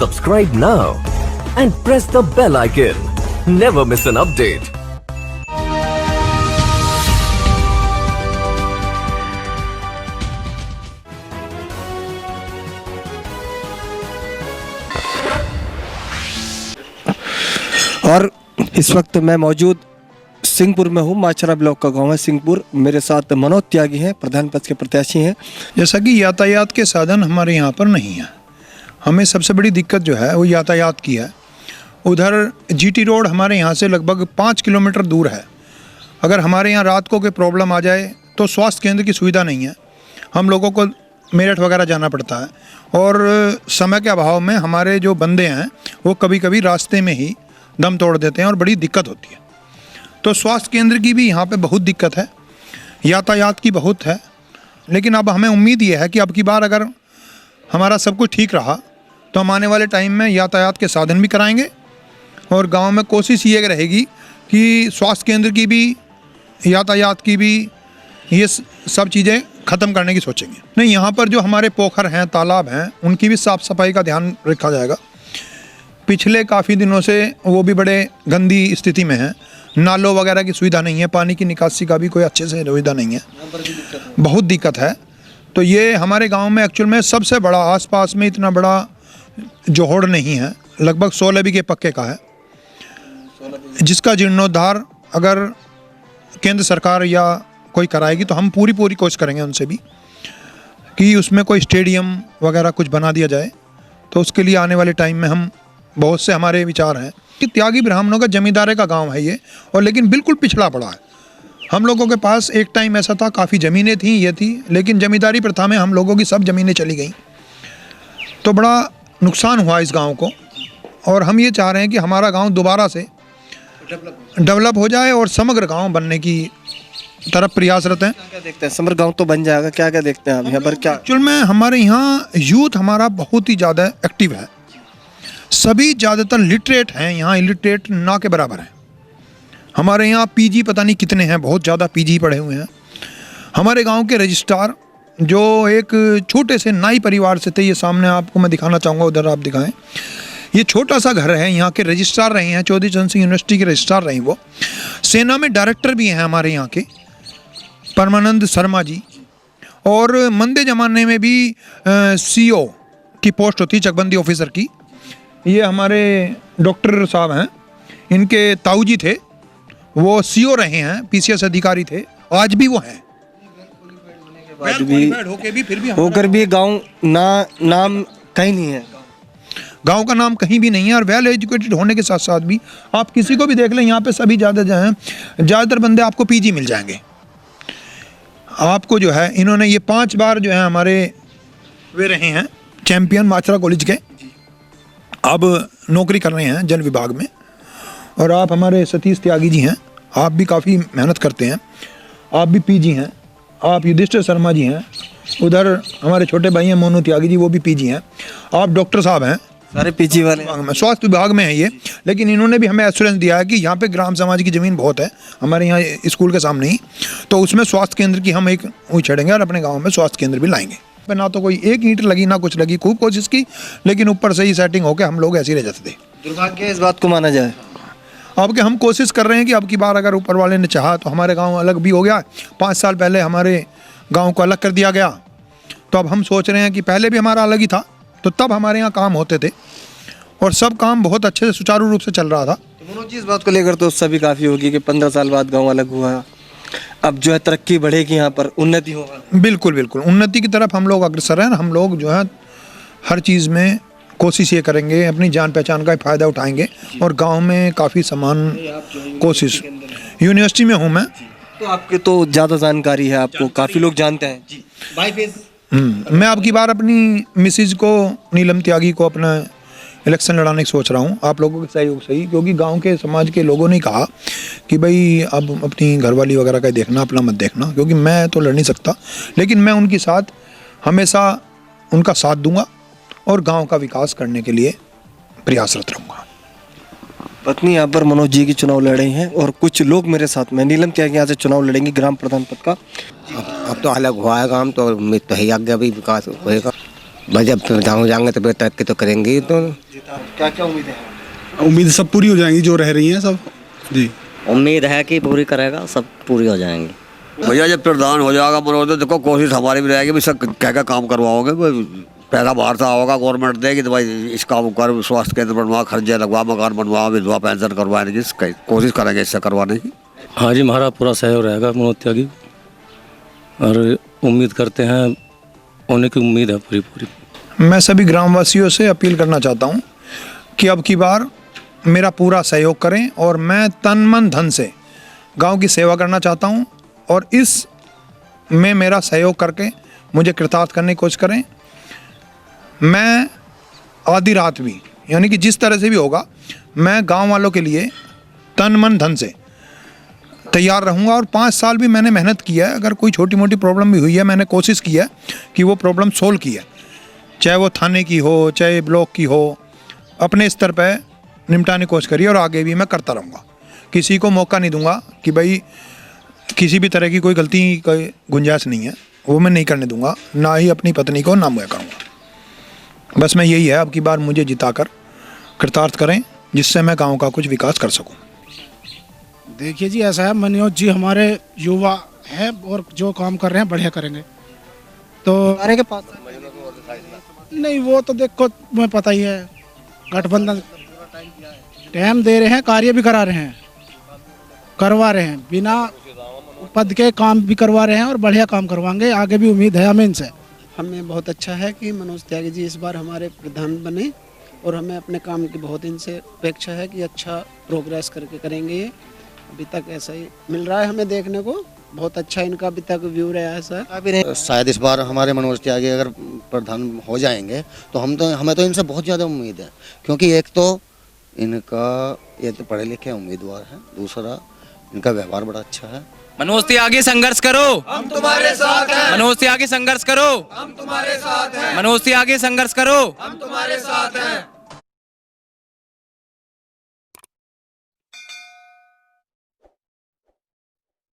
Subscribe now and press the bell icon. Never miss an update. और इस वक्त मैं मौजूद सिंहपुर में हूँ। माचरा ब्लॉक का गांव है सिंहपुर। मेरे साथ मनोज त्यागी हैं, प्रधान पद के प्रत्याशी हैं। जैसा कि यातायात के साधन हमारे यहाँ पर नहीं है, हमें सबसे बड़ी दिक्कत जो है वो यातायात की है। उधर जीटी रोड हमारे यहाँ से लगभग 5 किलोमीटर दूर है। अगर हमारे यहाँ रात को कोई प्रॉब्लम आ जाए तो स्वास्थ्य केंद्र की सुविधा नहीं है, हम लोगों को मेरठ वगैरह जाना पड़ता है। और समय के अभाव में हमारे जो बंदे हैं वो कभी कभी रास्ते में ही दम तोड़ देते हैं और बड़ी दिक्कत होती है। तो स्वास्थ्य केंद्र की भी यहाँ पे बहुत दिक्कत है, यातायात की बहुत है। लेकिन अब हमें उम्मीद ये है कि अब की बार अगर हमारा सब कुछ ठीक रहा तो हम आने वाले टाइम में यातायात के साधन भी कराएंगे और गांव में कोशिश ये रहेगी कि स्वास्थ्य केंद्र की भी, यातायात की भी, ये सब चीज़ें ख़त्म करने की सोचेंगे। नहीं, यहाँ पर जो हमारे पोखर हैं, तालाब हैं, उनकी भी साफ़ सफाई का ध्यान रखा जाएगा। पिछले काफ़ी दिनों से वो भी बड़े गंदी स्थिति में है, नालों वगैरह की सुविधा नहीं है, पानी की निकासी का भी कोई अच्छे से सुविधा नहीं है, बहुत दिक्कत है। तो ये हमारे गांव में एक्चुअल में सबसे बड़ा, आसपास में इतना बड़ा जोहड़ नहीं है, लगभग 16 बीघे पक्के का है, जिसका जीर्णोद्धार अगर केंद्र सरकार या कोई कराएगी तो हम पूरी कोशिश करेंगे उनसे भी कि उसमें कोई स्टेडियम वगैरह कुछ बना दिया जाए। तो उसके लिए आने वाले टाइम में हम बहुत से हमारे विचार हैं कि त्यागी ब्राह्मणों का जमींदारे का गांव है ये, और लेकिन बिल्कुल पिछड़ा पड़ा है। हम लोगों के पास एक टाइम ऐसा था, काफ़ी ज़मीनें थी, ये थी, लेकिन जमींदारी प्रथा में हम लोगों की सब ज़मीनें चली गई, तो बड़ा नुकसान हुआ इस गांव को। और हम ये चाह रहे हैं कि हमारा गांव दोबारा से डेवलप हो जाए और समग्र गांव बनने की तरफ प्रयासरत हैं। क्या देखते हैं, समग्र गांव तो बन जाएगा, क्या क्या देखते हैं आप यहाँ पर? क्या एक्चुअल में हमारे यहाँ यूथ हमारा बहुत ही ज़्यादा एक्टिव है, सभी ज़्यादातर लिटरेट हैं, यहाँ इलिटरेट ना के बराबर हैं। हमारे यहाँ पीजी पता नहीं कितने हैं, बहुत ज़्यादा पीजी पढ़े हुए हैं। हमारे गांव के रजिस्ट्रार जो एक छोटे से नाई परिवार से थे, ये सामने आपको मैं दिखाना चाहूँगा, उधर आप दिखाएं। ये छोटा सा घर है, यहाँ के रजिस्ट्रार रहे हैं, चौधरी चरण सिंह यूनिवर्सिटी के रजिस्ट्रार रहे। वो सेना में डायरेक्टर भी हैं हमारे यहाँ के, परमानंद शर्मा जी। और मंदे ज़माने में भी CO की पोस्ट होती, चकबंदी ऑफिसर की। ये हमारे डॉक्टर साहब हैं, इनके ताऊ जी थे, वो CO रहे हैं, PCS अधिकारी थे, आज भी वो हैं। होकर भी गांव नाम कहीं नहीं है, गांव का नाम कहीं भी नहीं है। और वेल एजुकेटेड होने के साथ साथ भी आप किसी को भी देख लें, यहाँ पे सभी ज़्यादातर बंदे आपको PG मिल जाएंगे। आपको जो है इन्होंने ये 5 बार जो है हमारे वे रहे हैं चैंपियन माचरा कॉलेज के, अब नौकरी कर रहे हैं जल विभाग में। और आप हमारे सतीश त्यागी जी हैं, आप भी काफ़ी मेहनत करते हैं, आप भी PG हैं। आप युधिष्ठिर शर्मा जी हैं, उधर हमारे छोटे भाई हैं मोनू त्यागी जी, वो भी PG हैं। आप डॉक्टर साहब हैं, सारे PG वाले में स्वास्थ्य विभाग में है ये। लेकिन इन्होंने भी हमें एश्योरेंस दिया है कि यहाँ पे ग्राम समाज की ज़मीन बहुत है हमारे यहाँ स्कूल के सामने ही, तो उसमें स्वास्थ्य केंद्र की हम एक छेड़ेंगे और अपने गांव में स्वास्थ्य केंद्र भी लाएंगे। ना तो कोई एक ईंट लगी ना कुछ लगी, खूब कोशिश की, लेकिन ऊपर से ही सेटिंग होकर हम लोग ऐसे ही रह जाते थे। दुर्भाग्य इस बात को माना जाए। अब के हम कोशिश कर रहे हैं कि अब की बार अगर ऊपर वाले ने चाहा तो हमारे गाँव अलग भी हो गया। 5 साल पहले हमारे गाँव को अलग कर दिया गया, तो अब हम सोच रहे हैं कि पहले भी हमारा अलग ही था, तो तब हमारे यहाँ काम होते थे और सब काम बहुत अच्छे से सुचारू रूप से चल रहा था। तो मनोज जी, इस बात को लेकर तो सभी काफ़ी होगी कि 15 साल बाद गांव अलग हुआ, अब जो है तरक्की बढ़ेगी, यहाँ पर उन्नति होगा। बिल्कुल बिल्कुल, उन्नति की तरफ हम लोग अग्रसर हैं। हम लोग जो है हर चीज़ में कोशिश ये करेंगे, अपनी जान पहचान का फ़ायदा उठाएंगे और गांव में काफ़ी समान कोशिश। यूनिवर्सिटी में हूँ मैं, तो आपके तो ज़्यादा जानकारी है, आपको काफ़ी लोग जानते हैं जी। मैं अब की बार अपनी मिसेज को, नीलम त्यागी को, अपना इलेक्शन लड़ाने की सोच रहा हूँ, आप लोगों के सहयोग से ही, क्योंकि गांव के समाज के लोगों ने कहा कि भाई अब अपनी घरवाली वगैरह का देखना, अपना मत देखना, क्योंकि मैं तो लड़ नहीं सकता, लेकिन मैं उनके साथ हमेशा उनका साथ दूंगा और गांव का विकास करने के लिए प्रयासरत रहूँगा। पत्नी यहाँ पर मनोज जी की चुनाव लड़ रही हैं और कुछ लोग मेरे साथ में, नीलम त्यागी यहाँ से चुनाव लड़ेंगी ग्राम प्रधान पद का। अब तो अलग हुआ है काम, तो उम्मीद तो है आगे अभी विकास होएगा। भाई जब प्रधान हो जाएंगे तो तरक्की तो करेंगे। तो क्या क्या उम्मीदें हैं? उम्मीद सब पूरी हो जाएंगी जो रह रही हैं सब जी। उम्मीद है कि पूरी करेगा, सब पूरी हो जाएंगी। भैया जब प्रधान हो जाएगा मनोज तो देखो कोशिश हमारी भी रहेगी भी सब क्या क्या काम करवाओगे भाई, पैसा बाहर से होगा गवर्नमेंट देगी तो भाई इस काम कर, स्वास्थ्य केंद्र बनवा, खर्चे लगवा, मकान बनवा, विधवा पेंशन करवाने की कोशिश करेंगे इससे करवाने की। हाँ जी, हमारा पूरा सहयोग रहेगा मनोज त्यागी और उम्मीद करते हैं, होने की उम्मीद है पूरी पूरी। मैं सभी ग्रामवासियों से अपील करना चाहता हूँ कि अब की बार मेरा पूरा सहयोग करें और मैं तन मन धन से गांव की सेवा करना चाहता हूँ और इस में मेरा सहयोग करके मुझे कृतार्थ करने की कोशिश करें। मैं आधी रात भी, यानी कि जिस तरह से भी होगा, मैं गांव वालों के लिए तन मन धन से तैयार रहूँगा। और 5 साल भी मैंने मेहनत की है, अगर कोई छोटी मोटी प्रॉब्लम भी हुई है मैंने कोशिश की है कि वो प्रॉब्लम सोल्व की है, चाहे वो थाने की हो चाहे ब्लॉक की हो, अपने स्तर पर निपटाने की कोशिश करी और आगे भी मैं करता रहूँगा। किसी को मौका नहीं दूंगा कि भाई किसी भी तरह की कोई गलती का गुंजाइश नहीं है, वो मैं नहीं करने दूंगा, ना ही अपनी पत्नी को ना मैं करूँगा। बस मैं यही है, अब की बार मुझे जिताकर कृतार्थ करें जिससे मैं गांव का कुछ विकास कर सकूं। देखिए जी, ऐसा है, मनोज जी हमारे युवा हैं और जो काम कर रहे हैं बढ़िया करेंगे। तो अरे के पास नहीं, वो तो देखो तुम्हें पता ही है, गठबंधन टाइम दे रहे हैं, कार्य भी करा रहे हैं, करवा रहे हैं, बिना पद के काम भी करवा रहे हैं और बढ़िया काम करवाएंगे। आगे भी उम्मीद है हमें इनसे। हमें बहुत अच्छा है कि मनोज त्यागी जी इस बार हमारे प्रधान बने और हमें अपने काम की बहुत इनसे अपेक्षा है कि अच्छा प्रोग्रेस करके करेंगे। ये अभी तक ऐसा ही मिल रहा है हमें देखने को, बहुत अच्छा इनका अभी तक व्यू रहा है सर। शायद इस बार हमारे मनोज त्यागी अगर प्रधान हो जाएंगे तो हमें तो इनसे बहुत ज़्यादा उम्मीद है, क्योंकि एक तो इनका ये तो पढ़े लिखे उम्मीदवार हैं, दूसरा इनका व्यवहार बड़ा अच्छा है। मनोज त्यागी संघर्ष करो, हम तुम्हारे साथ हैं। मनोज त्यागी संघर्ष करो, हम तुम्हारे साथ हैं। मनोज त्यागी संघर्ष करो, हम तुम्हारे साथ हैं।